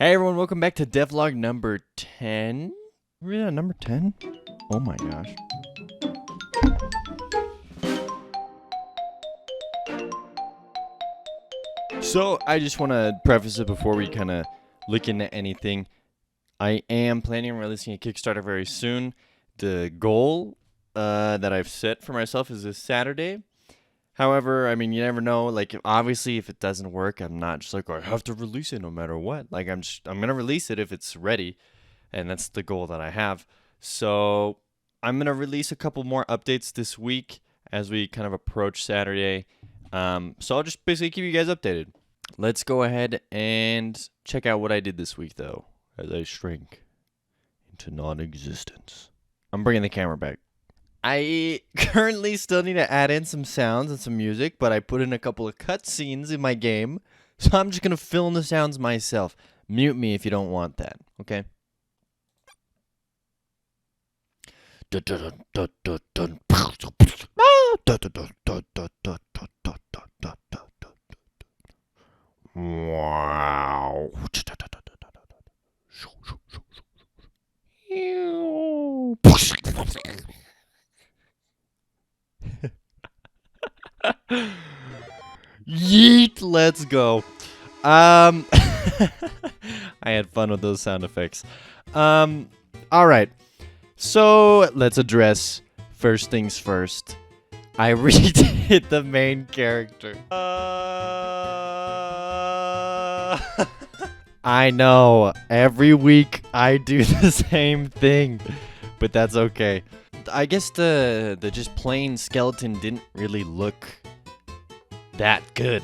Hey everyone, welcome back to devlog number 10. Really, number 10? Oh my gosh. So, I just want to preface it before we kind of look into anything. I am planning on releasing a Kickstarter very soon. The goal that I've set for myself is this Saturday. However, I mean, you never know. Like, obviously, if it doesn't work, I'm not just like, I have to release it no matter what. Like, I'm gonna release it if it's ready, and that's the goal that I have. So, I'm gonna release a couple more updates this week as we kind of approach Saturday. So I'll just basically keep you guys updated. Let's go ahead and check out what I did this week, though, as I shrink into non-existence. I'm bringing the camera back. I currently still need to add in some sounds and some music, but I put in a couple of cutscenes in my game, so I'm just going to film the sounds myself. Mute me if you don't want that, okay? Wow. Yeet, let's go. I had fun with those sound effects. All right. So let's address first things first. I redid the main character. I know. Every week I do the same thing, but that's okay. I guess the just plain skeleton didn't really look that good.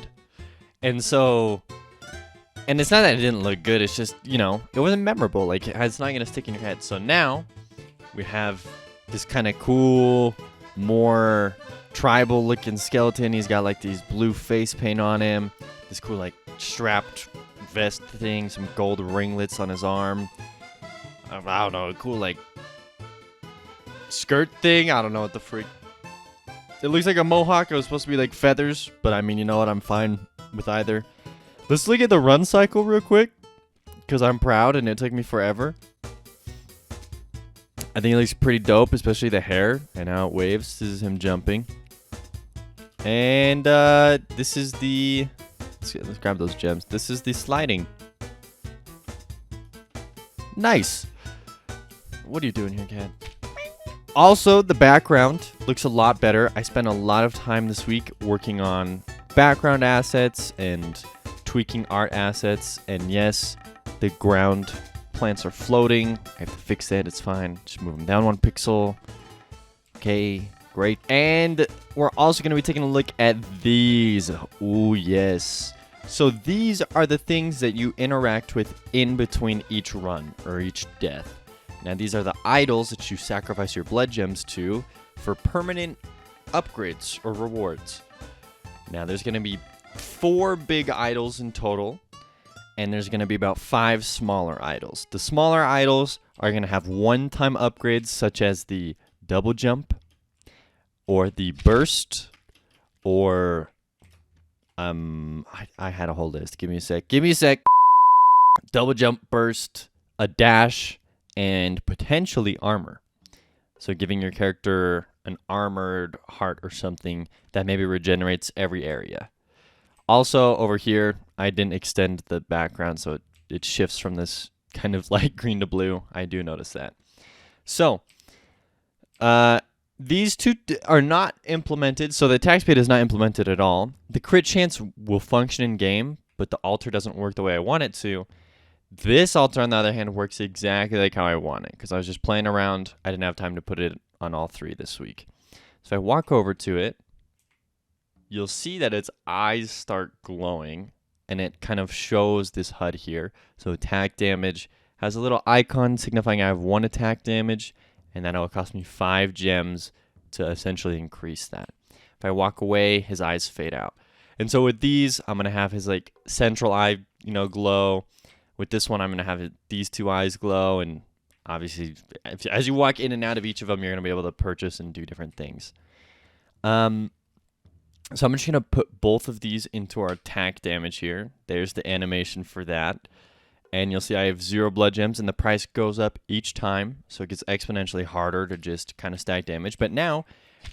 And so, and it's not that it didn't look good, it's just, you know, it wasn't memorable. Like, it's not going to stick in your head. So now we have this kind of cool, more tribal looking skeleton. He's got like these blue face paint on him, this cool like strapped vest thing, some gold ringlets on his arm. I don't know, a cool like skirt thing. I don't know what the freak. It looks like a mohawk. It was supposed to be like feathers, but I mean, you know what? I'm fine with either. Let's look at the run cycle real quick, because I'm proud and it took me forever. I think it looks pretty dope, especially the hair and how it waves. This is him jumping. And this is the... Let's grab those gems. This is the sliding. Nice. What are you doing here, cat? Also, the background looks a lot better. I spent a lot of time this week working on background assets and tweaking art assets. And yes, the ground plants are floating. I have to fix that. It's fine. Just move them down 1 pixel. Okay, great. And we're also going to be taking a look at these. Ooh, yes. So these are the things that you interact with in between each run or each death. Now, these are the idols that you sacrifice your blood gems to for permanent upgrades or rewards. Now, there's going to be 4 big idols in total, and there's going to be about 5 smaller idols. The smaller idols are going to have one-time upgrades, such as the double jump, or the burst, or... I had a whole list. Give me a sec. Give me a sec. Double jump, burst, a dash, and potentially armor. So giving your character an armored heart or something that maybe regenerates every area. Also, over here, I didn't extend the background, so it shifts from this kind of light green to blue. I do notice that. So, these two are not implemented, so the attack speed is not implemented at all. The crit chance will function in game, but the altar doesn't work the way I want it to. This altar, on the other hand, works exactly like how I want it, because I was just playing around. I didn't have time to put it on all 3 this week. So I walk over to it. You'll see that its eyes start glowing, and it kind of shows this HUD here. So attack damage has a little icon signifying I have 1 attack damage, and then it will cost me 5 gems to essentially increase that. If I walk away, his eyes fade out. And so with these, I'm going to have his like central eye, glow. With this one, I'm going to have these 2 eyes glow, and obviously, as you walk in and out of each of them, you're going to be able to purchase and do different things. So I'm just going to put both of these into our attack damage here. There's the animation for that. And you'll see I have 0 blood gems, and the price goes up each time, so it gets exponentially harder to just kind of stack damage. But now,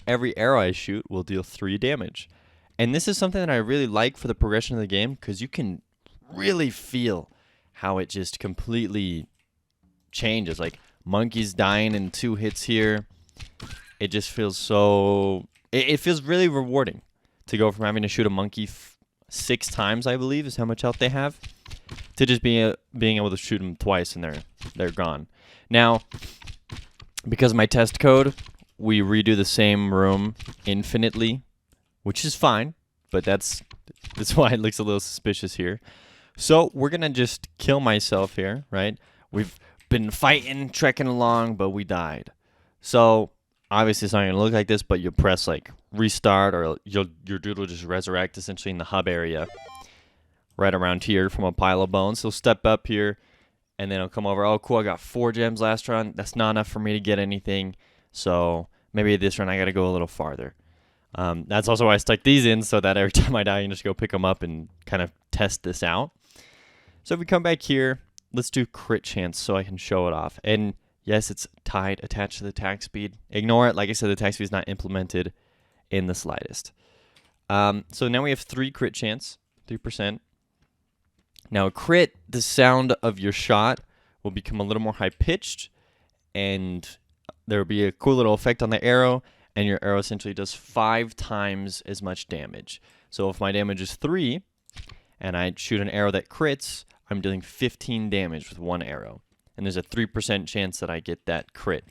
every arrow I shoot will deal 3 damage. And this is something that I really like for the progression of the game, because you can really feel how it just completely changes. Like, monkeys dying in 2 hits here. It just feels so... It feels really rewarding to go from having to shoot a monkey 6 times, I believe, is how much health they have, to just being able to shoot them twice and they're gone. Now, because of my test code, we redo the same room infinitely, which is fine, but that's why it looks a little suspicious here. So we're gonna just kill myself here, right? We've been fighting, trekking along, but we died. So obviously it's not gonna look like this, but you'll press like restart, or your dude will just resurrect essentially in the hub area right around here from a pile of bones. So step up here, and then it'll come over. Oh, cool, I got 4 gems last run. That's not enough for me to get anything. So maybe this run I gotta go a little farther. That's also why I stuck these in, so that every time I die, I can just go pick them up and kind of test this out. So if we come back here, let's do crit chance so I can show it off. And yes, it's tied, attached to the attack speed. Ignore it. Like I said, the attack speed is not implemented in the slightest. So now we have 3 crit chance, 3%. Now, a crit, the sound of your shot will become a little more high-pitched, and there will be a cool little effect on the arrow, and your arrow essentially does 5 times as much damage. So if my damage is 3, and I shoot an arrow that crits, I'm dealing 15 damage with 1 arrow. And there's a 3% chance that I get that crit.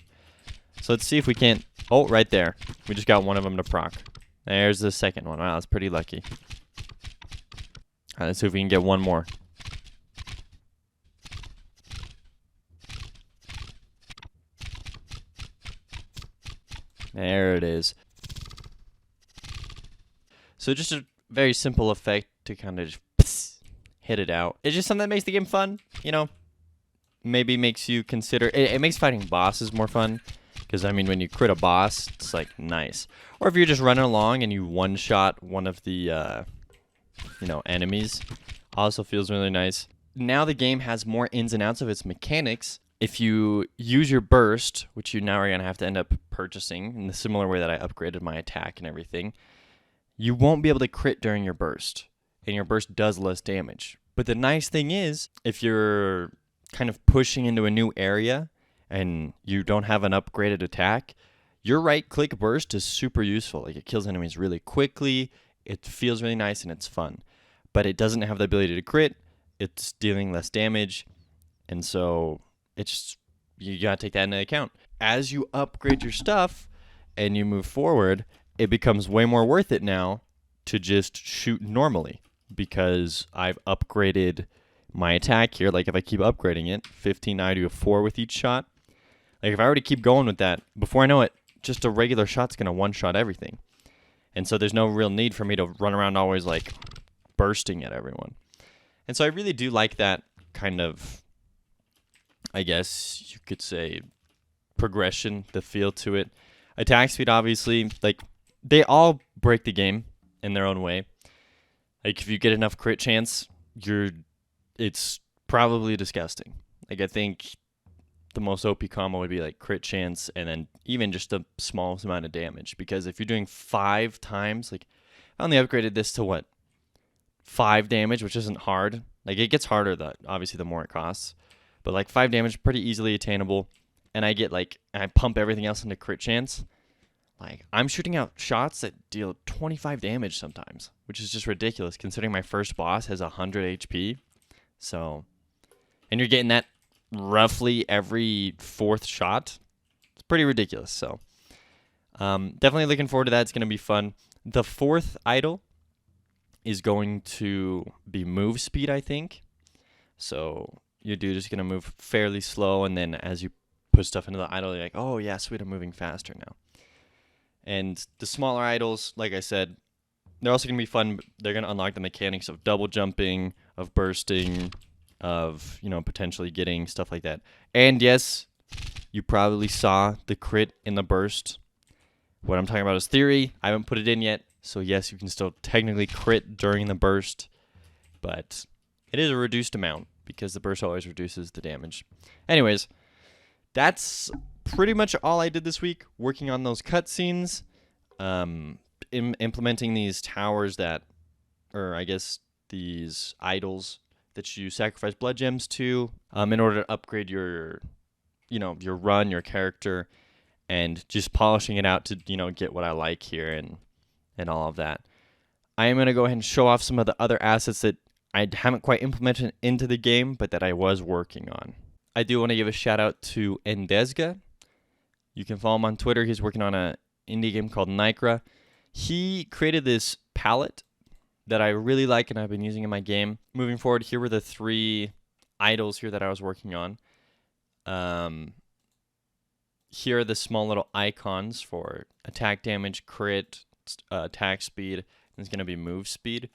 So let's see if we can't... Oh, right there. We just got one of them to proc. There's the second one. Wow, that's pretty lucky. All right, let's see if we can get one more. There it is. So just a very simple effect to kind of just hit it out. It's just something that makes the game fun, you know. Maybe makes you consider... It makes fighting bosses more fun. Because, I mean, when you crit a boss, it's, like, nice. Or if you're just running along and you one-shot one of the, enemies, also feels really nice. Now the game has more ins and outs of its mechanics. If you use your burst, which you now are going to have to end up purchasing in the similar way that I upgraded my attack and everything, you won't be able to crit during your burst. And your burst does less damage. But the nice thing is, if you're kind of pushing into a new area and you don't have an upgraded attack, your right-click burst is super useful. Like, it kills enemies really quickly, it feels really nice, and it's fun. But it doesn't have the ability to crit, it's dealing less damage, and so it's just, you gotta take that into account. As you upgrade your stuff and you move forward, it becomes way more worth it now to just shoot normally, because I've upgraded my attack here. Like, if I keep upgrading it, 15, I do a 4 with each shot. Like, if I were to keep going with that, before I know it, just a regular shot's going to one-shot everything. And so there's no real need for me to run around always, like, bursting at everyone. And so I really do like that kind of, I guess you could say, progression, the feel to it. Attack speed, obviously, like, they all break the game in their own way. Like, if you get enough crit chance, it's probably disgusting. Like, I think the most OP combo would be like crit chance and then even just the smallest amount of damage. Because if you're doing 5 times, like, I only upgraded this to what? 5 damage, which isn't hard. Like, it gets harder, obviously, the more it costs. But like 5 damage, pretty easily attainable. And I pump everything else into crit chance. Like, I'm shooting out shots that deal 25 damage sometimes, which is just ridiculous considering my first boss has 100 HP. So, and you're getting that roughly every 4th shot. It's pretty ridiculous. So, definitely looking forward to that. It's going to be fun. The 4th idol is going to be move speed, I think. So, your dude is going to move fairly slow, and then as you put stuff into the idol, you're like, oh yeah, sweet, I'm moving faster now. And the smaller idols, like I said, they're also going to be fun. They're going to unlock the mechanics of double jumping, of bursting, of, potentially getting stuff like that. And yes, you probably saw the crit in the burst. What I'm talking about is theory. I haven't put it in yet. So yes, you can still technically crit during the burst, but it is a reduced amount. because the burst always reduces the damage. Anyways, that's pretty much all I did this week, working on those cutscenes, implementing these towers or I guess these idols that you sacrifice blood gems to, in order to upgrade your run, your character, and just polishing it out to, get what I like here and all of that. I am going to go ahead and show off some of the other assets that I haven't quite implemented into the game, but that I was working on. I do want to give a shout out to Endesga. You can follow him on Twitter. He's working on an indie game called Nycra. He created this palette that I really like and I've been using in my game. Moving forward, here were the 3 idols here that I was working on. Here are the small little icons for attack damage, crit, attack speed, and it's going to be move speed.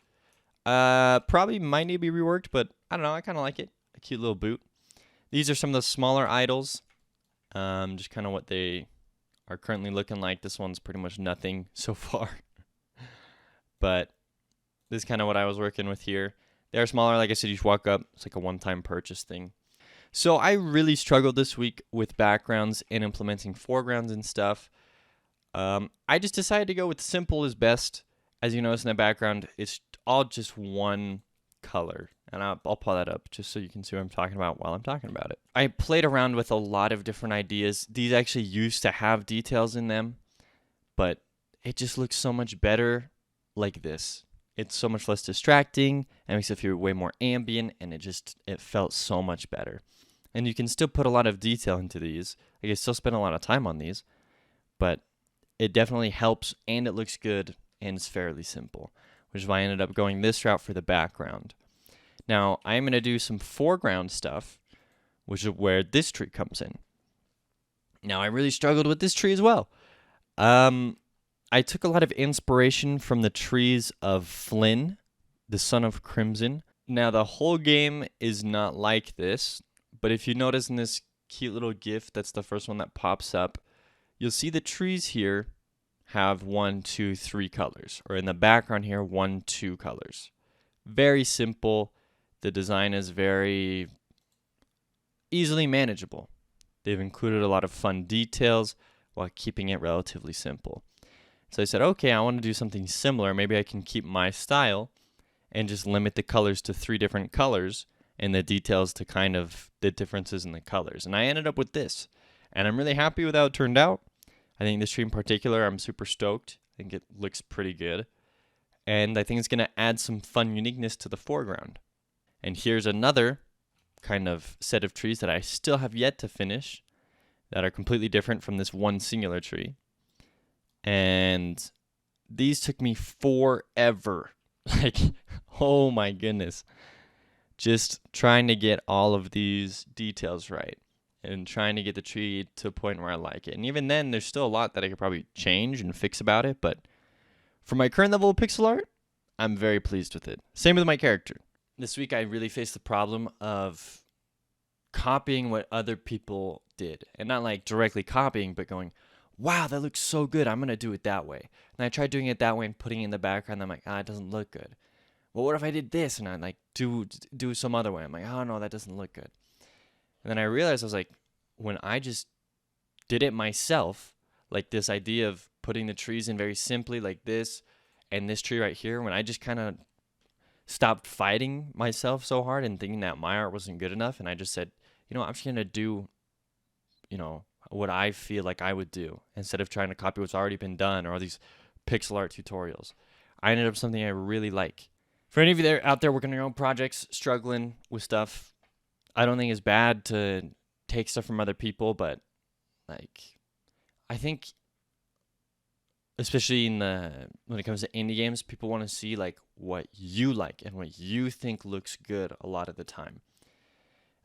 Probably might need to be reworked, but I don't know. I kind of like it. A cute little boot. These are some of the smaller idols. Just kind of what they are currently looking like. This one's pretty much nothing so far. But this is kind of what I was working with here. They're smaller. Like I said, you just walk up. It's like a one-time purchase thing. So I really struggled this week with backgrounds and implementing foregrounds and stuff. I just decided to go with simple is best. As you notice in the background, it's all just one color. And I'll pull that up just so you can see what I'm talking about while I'm talking about it. I played around with a lot of different ideas. These actually used to have details in them, but it just looks so much better like this. It's so much less distracting and makes it feel way more ambient, and it felt so much better. And you can still put a lot of detail into these. I can still spend a lot of time on these, but it definitely helps and it looks good and it's fairly simple, which is why I ended up going this route for the background. Now, I'm going to do some foreground stuff, which is where this tree comes in. Now, I really struggled with this tree as well. I took a lot of inspiration from the trees of Flynn, the son of Crimson. Now, the whole game is not like this, but if you notice in this cute little GIF, that's the first one that pops up, you'll see the trees here have 1, 2, 3 colors, or in the background here, 1, 2 colors. Very simple. The design is very easily manageable. They've included a lot of fun details while keeping it relatively simple. So I said, okay, I want to do something similar. Maybe I can keep my style and just limit the colors to 3 different colors and the details to kind of the differences in the colors. And I ended up with this. And I'm really happy with how it turned out. I think this tree in particular, I'm super stoked. I think it looks pretty good. And I think it's going to add some fun uniqueness to the foreground. And here's another kind of set of trees that I still have yet to finish that are completely different from this one singular tree. And these took me forever. Like, oh my goodness. Just trying to get all of these details right and trying to get the tree to a point where I like it. And even then, there's still a lot that I could probably change and fix about it. But for my current level of pixel art, I'm very pleased with it. Same with my character. This week, I really faced the problem of copying what other people did. And not like directly copying, but going, wow, that looks so good. I'm going to do it that way. And I tried doing it that way and putting it in the background. I'm like, it doesn't look good. Well, what if I did this? And I like do some other way. I'm like, oh, no, that doesn't look good. And then I realized I was like, when I just did it myself, like this idea of putting the trees in very simply like this and this tree right here, when I just kind of stopped fighting myself so hard and thinking that my art wasn't good enough, and I just said, I'm just going to do, what I feel like I would do instead of trying to copy what's already been done or all these pixel art tutorials. I ended up something I really like. For any of you that are out there working on your own projects, struggling with stuff, I don't think it's bad to take stuff from other people, but I think especially when it comes to indie games, people want to see what you like and what you think looks good a lot of the time.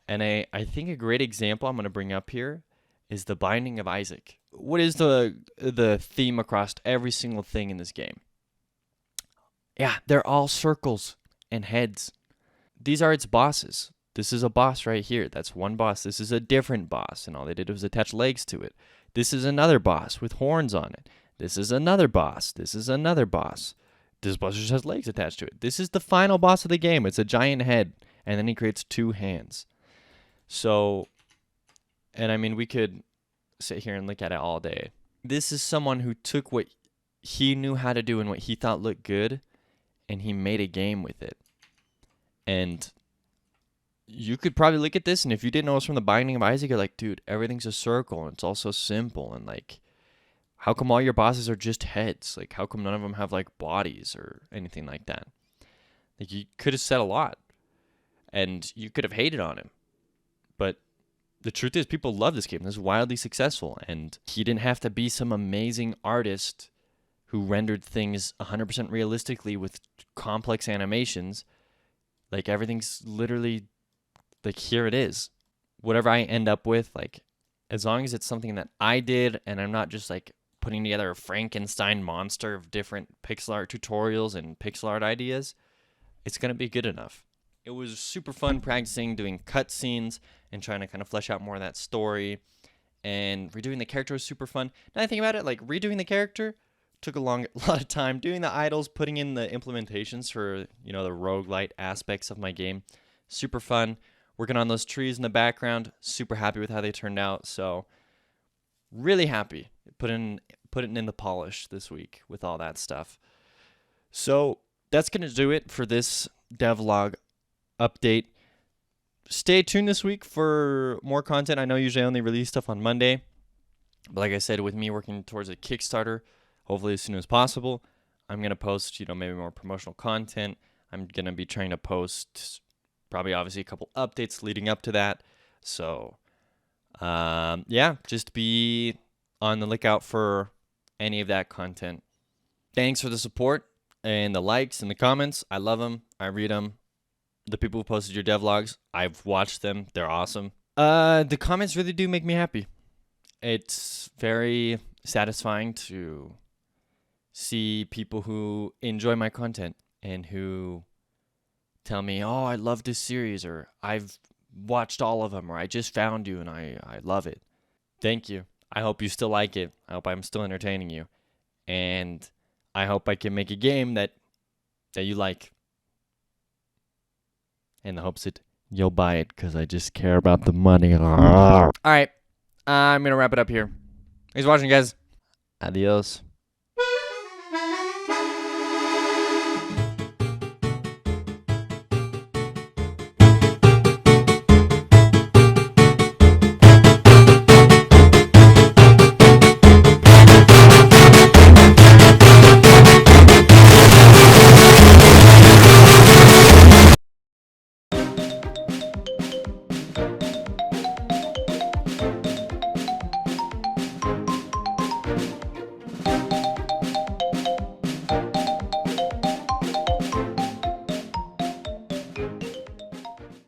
And I think a great example I'm going to bring up here is the Binding of Isaac. What is the theme across every single thing in this game? Yeah, they're all circles and heads. These are its bosses. This is a boss right here. That's one boss. This is a different boss, and all they did was attach legs to it. This is another boss with horns on it. This is another boss. This is another boss. This boss just has legs attached to it. This is the final boss of the game. It's a giant head, and then he creates 2 hands. So, and I mean, we could sit here and look at it all day. This is someone who took what he knew how to do and what he thought looked good, and he made a game with it. And you could probably look at this, and if you didn't know it was from the Binding of Isaac, you're like, dude, everything's a circle, and it's all so simple, and like, how come all your bosses are just heads? Like, how come none of them have like bodies or anything like that? Like, you could have said a lot, and you could have hated on him, but the truth is, people love this game. This is wildly successful, and he didn't have to be some amazing artist who rendered things 100% realistically with complex animations. Like, everything's literally, like, here it is. Whatever I end up with, like, as long as it's something that I did, and I'm not just, like, putting together a Frankenstein monster of different pixel art tutorials and pixel art ideas, it's going to be good enough. It was super fun practicing doing cutscenes and trying to kind of flesh out more of that story. And redoing the character was super fun. Now I think about it, like, redoing the character took a lot of time. Doing the idols, putting in the implementations for, you know, the roguelite aspects of my game, super fun. Working on those trees in the background, super happy with how they turned out. So really happy. Putting in the polish this week with all that stuff. So that's going to do it for this devlog update. Stay tuned this week for more content. I know usually I only release stuff on Monday, but like I said, with me working towards a Kickstarter, hopefully as soon as possible, I'm going to post, you know, maybe more promotional content. I'm going to be trying to post probably obviously a couple updates leading up to that. So yeah, just be on the lookout for any of that content. Thanks for the support and the likes and the comments. I love them. I read them. The people who posted your devlogs, I've watched them. They're awesome. The comments really do make me happy. It's very satisfying to see people who enjoy my content and who tell me, oh, I love this series, or I've watched all of them, or I just found you and I love it. Thank you. I hope you still like it. I hope I'm still entertaining you. And I hope I can make a game that you like. In the hopes that you'll buy it, because I just care about the money. All right. I'm going to wrap it up here. Thanks for watching, guys. Adios.